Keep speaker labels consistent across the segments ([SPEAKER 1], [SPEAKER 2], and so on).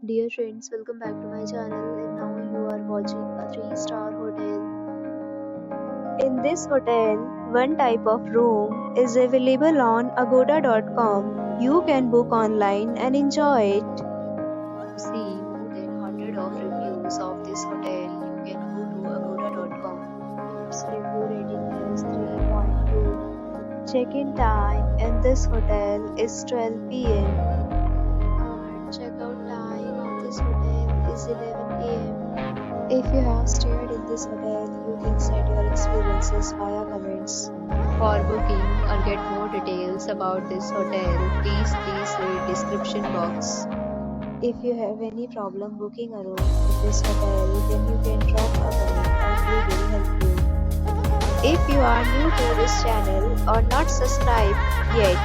[SPEAKER 1] Dear friends, welcome back to my channel and now you are watching a 3-star hotel. In this hotel, one type of room is available on agoda.com. You can book online and enjoy it. To see more than 100 of reviews of this hotel, you can go to agoda.com. Its review rating is 3.2. Check-in time in this hotel is 12 p.m. and check-out time of this hotel is 11 a.m. If you have stayed in this hotel, you can send your experiences via comments. For booking or get more details about this hotel, please read description box. If you have any problem booking a room in this hotel, then you can drop a comment and we will help you. If you are new to this channel or not subscribed yet,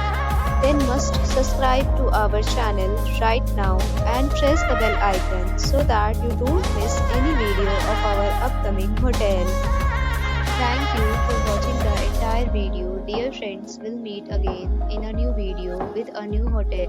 [SPEAKER 1] then must subscribe to our channel right now and press the bell icon so that you don't miss any video of our upcoming hotel. Thank you for watching the entire video. Dear friends, we'll meet again in a new video with a new hotel.